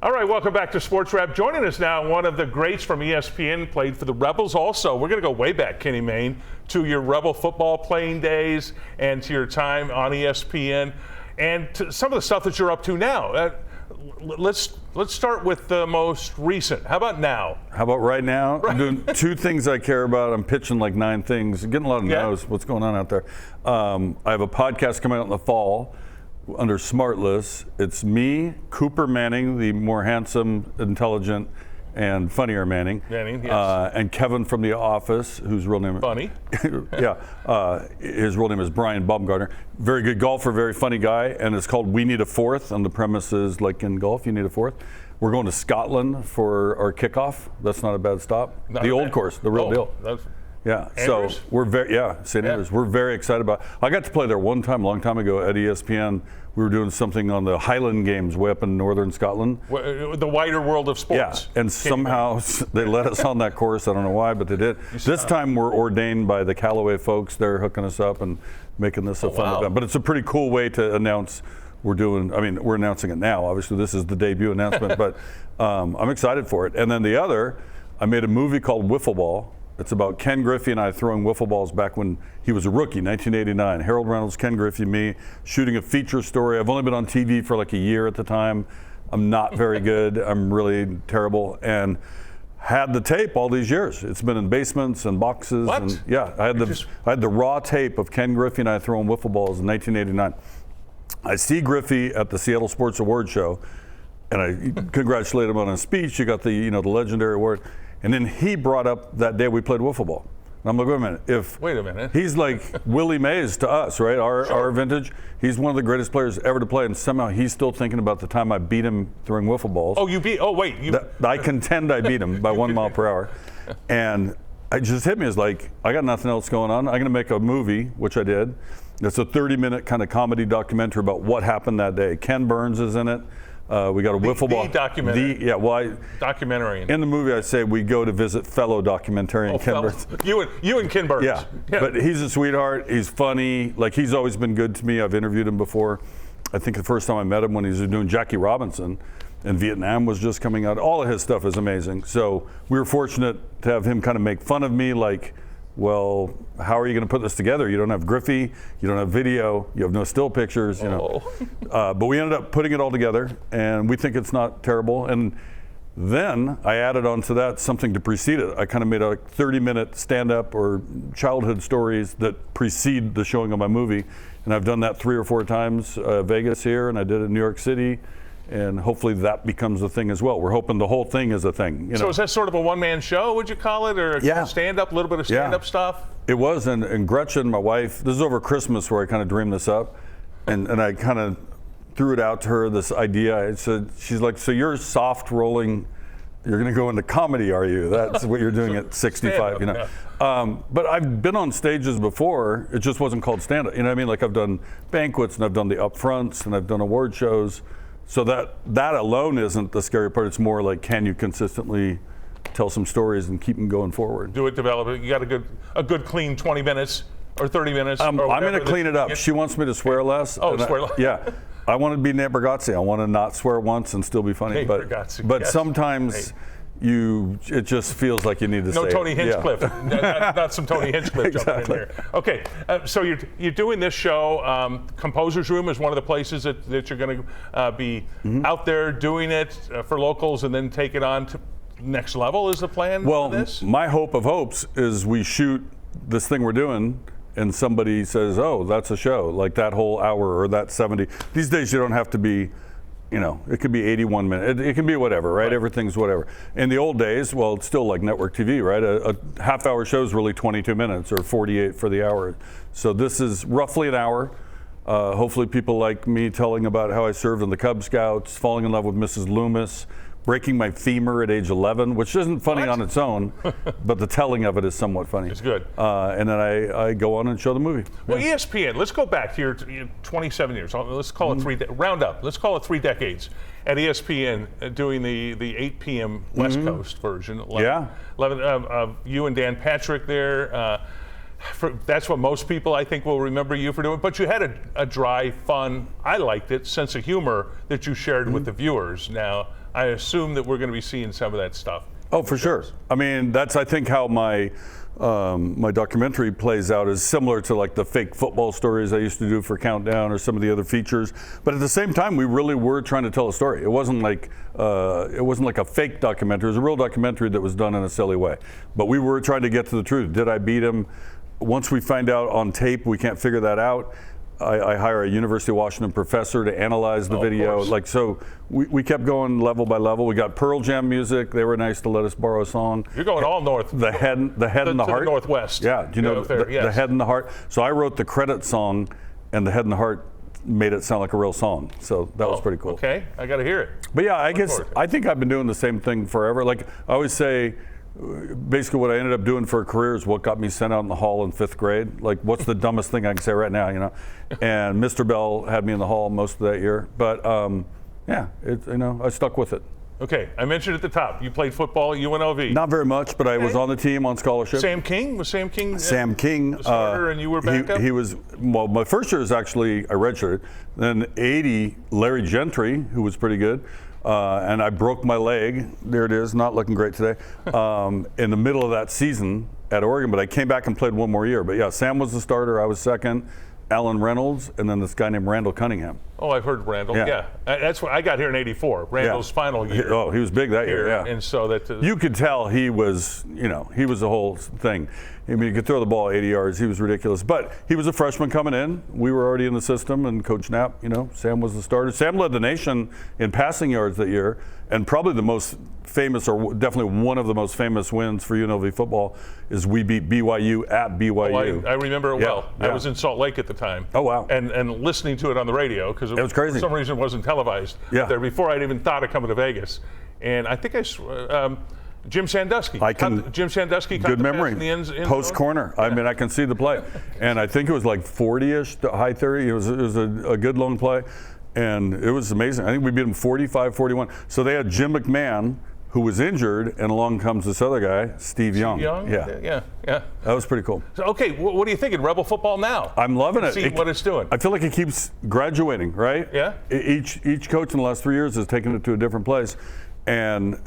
All right, welcome back to Sports Wrap. Joining us now, one of the greats from ESPN, played for the Rebels also. We're going to go way back, Kenny Mayne, to your Rebel football playing days and to your time on ESPN and to some of the stuff that you're up to now. Let's start with the most recent. How about now? How about right now? Right. I'm doing two things I care about. I'm pitching like 9 things. I'm getting a lot of no's. What's going on out there? I have a podcast coming out in the fall under Smartless. It's me, Cooper Manning, the more handsome, intelligent, and funnier Manning. Manning, yes. And Kevin from The Office, whose real name is... Funny. His real name is Brian Baumgartner. Very good golfer, very funny guy, and it's called We Need a Fourth, and the premise is, like in golf, you need a fourth. We're going to Scotland for our kickoff. That's not a bad stop. The old course, the real deal. Yeah, Andrews? So we're St. Andrews. We're very excited about it. I got to play there one time, a long time ago at ESPN. We were doing something on the Highland Games way up in northern Scotland. The wider world of sports. Yeah, and somehow they let us on that course. I don't know why, but they did. This time we're ordained by the Callaway folks. They're hooking us up and making this a fun event. But it's a pretty cool way to announce we're announcing it now. Obviously, this is the debut announcement, but I'm excited for it. And then the other, I made a movie called Wiffle Ball. It's about Ken Griffey and I throwing wiffle balls back when he was a rookie, 1989. Harold Reynolds, Ken Griffey, me, shooting a feature story. I've only been on TV for like a year at the time. I'm not very good. I'm really terrible. And had the tape all these years. It's been in basements and boxes. What? And yeah, I had the raw tape of Ken Griffey and I throwing wiffle balls in 1989. I see Griffey at the Seattle Sports Awards show, and I congratulate him on his speech. You got the the legendary award. And then he brought up that day we played wiffle ball. And I'm like, wait a minute. He's like Willie Mays to us, right? Our vintage. He's one of the greatest players ever to play, and somehow he's still thinking about the time I beat him throwing wiffle balls. I contend I beat him by 1 mile per hour. And it just hit me as like, I got nothing else going on. I'm going to make a movie, which I did. It's a 30-minute kind of comedy documentary about what happened that day. Ken Burns is in it. We got a wiffle ball. Documentary. Documentary. In the movie, I say we go to visit fellow documentarian Ken Burns. You and Ken Burns. Yeah, but he's a sweetheart. He's funny. Like, he's always been good to me. I've interviewed him before. I think the first time I met him when he was doing Jackie Robinson, and Vietnam was just coming out. All of his stuff is amazing. So we were fortunate to have him kind of make fun of me, like, well, how are you going to put this together? You don't have Griffey, you don't have video, you have no still pictures, But we ended up putting it all together, and we think it's not terrible. And then I added on to that something to precede it. I kind of made a 30-minute stand-up or childhood stories that precede the showing of my movie. And I've done that 3 or 4 times, Vegas here, and I did it in New York City. And hopefully that becomes a thing as well. We're hoping the whole thing is a thing. So is that sort of a one-man show, would you call it? Or stand-up, a little bit of stand-up stuff? It was, and Gretchen, my wife, this is over Christmas where I kind of dreamed this up. And I kind of threw it out to her, this idea. I said, she's like, so you're soft rolling, you're going to go into comedy, are you? That's what you're doing at 65, But I've been on stages before. It just wasn't called stand-up. You know what I mean? Like, I've done banquets, and I've done the upfronts, and I've done award shows. So that alone isn't the scary part. It's more like, can you consistently tell some stories and keep them going forward? Do it, develop it. You got a good clean 20 minutes or 30 minutes. I'm going to clean it up. She wants me to swear less. Swear less. Yeah. I want to be Nate Bargatze. I want to not swear once and still be funny. But sometimes it just feels like you need to say Tony Hinchcliffe. Not some Tony Hinchcliffe jumping in here. Okay, so you're doing this show. Composer's Room is one of the places that you're going to be out there doing it for locals and then take it on to next level is the plan for this? Well, my hope of hopes is we shoot this thing we're doing and somebody says, oh, that's a show, like that whole hour or that 70. These days you don't have to be, it could be 81 minutes. It can be whatever, right? Everything's whatever. In the old days, well, it's still like network TV, right? A half-hour show is really 22 minutes or 48 for the hour. So this is roughly an hour. Hopefully people like me telling about how I served in the Cub Scouts, falling in love with Mrs. Loomis, breaking my femur at age 11, which isn't funny on its own, but the telling of it is somewhat funny. It's good. And then I go on and show the movie. Well, ESPN, let's go back to your 27 years. Let's call it round up. Let's call it 3 decades at ESPN doing the 8 p.m. West Coast version. 11, you and Dan Patrick there. That's what most people, I think, will remember you for doing. But you had a dry, fun, I liked it, sense of humor that you shared with the viewers. Now, I assume that we're going to be seeing some of that stuff. Oh, for sure. I mean, that's, I think, how my my documentary plays out, is similar to like the fake football stories I used to do for Countdown or some of the other features. But at the same time, we really were trying to tell a story. It wasn't like a fake documentary. It was a real documentary that was done in a silly way. But we were trying to get to the truth. Did I beat him? Once we find out on tape, we can't figure that out. I hire a University of Washington professor to analyze the video. Like, so we kept going level by level. We got Pearl Jam music. They were nice to let us borrow a song. You're going all north. The head and the heart. The northwest. Yeah, do you know the head and the heart? So I wrote the credit song, and the head and the heart made it sound like a real song. So that was pretty cool. Okay, I got to hear it. But yeah, I think I've been doing the same thing forever. Like I always say, basically what I ended up doing for a career is what got me sent out in the hall in 5th grade. Like, what's the dumbest thing I can say right now, you know? And Mr. Bell had me in the hall most of that year. But yeah, I stuck with it. Okay, I mentioned at the top, you played football at UNLV. Not very much, but I was on the team on scholarship. Sam King? Was Sam King the starter and you were backup? He was, well, my first year was actually, I redshirted. Then 80, Larry Gentry, who was pretty good. And I broke my leg. There it is, not looking great today. In the middle of that season at Oregon, but I came back and played one more year. But yeah, Sam was the starter. I was second. Alan Reynolds, and then this guy named Randall Cunningham. Oh, I've heard Randall. Yeah, that's what I got here in '84. Randall's final year. He was big that year. Yeah, and so that you could tell he was, he was the whole thing. I mean, he could throw the ball 80 yards. He was ridiculous. But he was a freshman coming in. We were already in the system, and Coach Knapp, Sam was the starter. Sam led the nation in passing yards that year, and probably the most famous, or definitely one of the most famous wins for UNLV football is we beat BYU at BYU. Oh, I remember it well. Yeah. I was in Salt Lake at the time. Oh, wow. And listening to it on the radio, because it was crazy. For some reason it wasn't televised there before I'd even thought of coming to Vegas. And I think Jim Sandusky. Jim Sandusky. Good memory. In the end Post corner. I mean, I can see the play. And I think it was like 40-ish to high 30. It was a good long play. And it was amazing. I think we beat them 45-41. So they had Jim McMahon, who was injured, and along comes this other guy, Steve Young. Yeah. That was pretty cool. So, okay, what are you thinking, Rebel football now? I'm loving it. See what it's doing. I feel like it keeps graduating, right? Yeah. Each coach in the last 3 years has taken it to a different place. And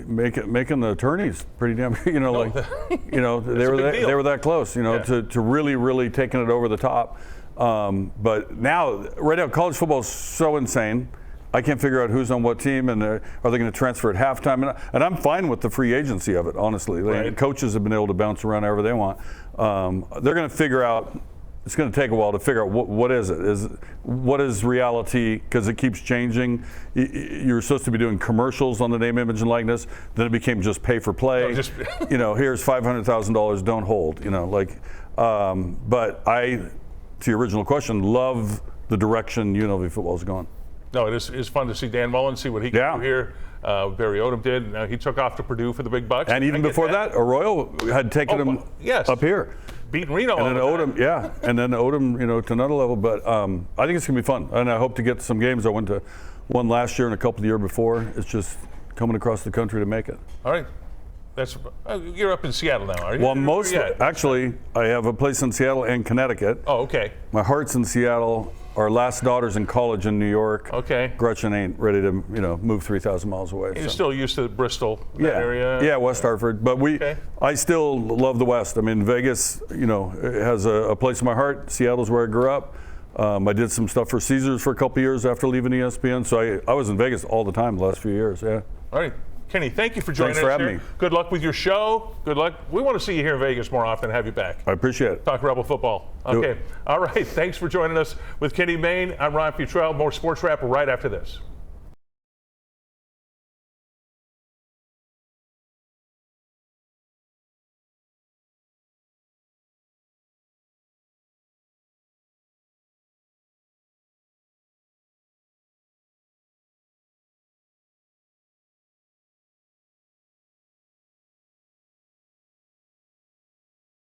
making the attorneys pretty damn, they were that close, to really taking it over the top. But right now, college football is so insane. I can't figure out who's on what team, and are they going to transfer at halftime? And I'm fine with the free agency of it, honestly. Right. Coaches have been able to bounce around however they want. They're going to figure out. It's going to take a while to figure out what is it. What is reality? Because it keeps changing. You're supposed to be doing commercials on the name, image, and likeness. Then it became just pay for play. Here's $500,000. Don't hold. But to your original question, love the direction UNLV football is going. No, it is fun to see Dan Mullen, see what he can do here. Barry Odom did. He took off to Purdue for the big bucks. And even before that, Arroyo had taken him up here. Beating Reno. And then Odom, to another level. But I think it's going to be fun. And I hope to get some games. I went to one last year and a couple the year before. It's just coming across the country to make it. All right. You're up in Seattle now, are you? Well, actually, I have a place in Seattle and Connecticut. Oh, okay. My heart's in Seattle. Our last daughter's in college in New York. Okay. Gretchen ain't ready to, move 3,000 miles away. You're still used to Bristol area? Yeah, West Hartford. But I still love the West. I mean, Vegas, has a place in my heart. Seattle's where I grew up. I did some stuff for Caesars for a couple years after leaving ESPN. So I was in Vegas all the time the last few years, yeah. All right. Kenny, thank you for joining us. Thanks for having me. Good luck with your show. Good luck. We want to see you here in Vegas more often and have you back. I appreciate it. Talk Rebel football. Okay. All right. Thanks for joining us with Kenny Mayne. I'm Ron Futrell. More Sports Wrap right after this.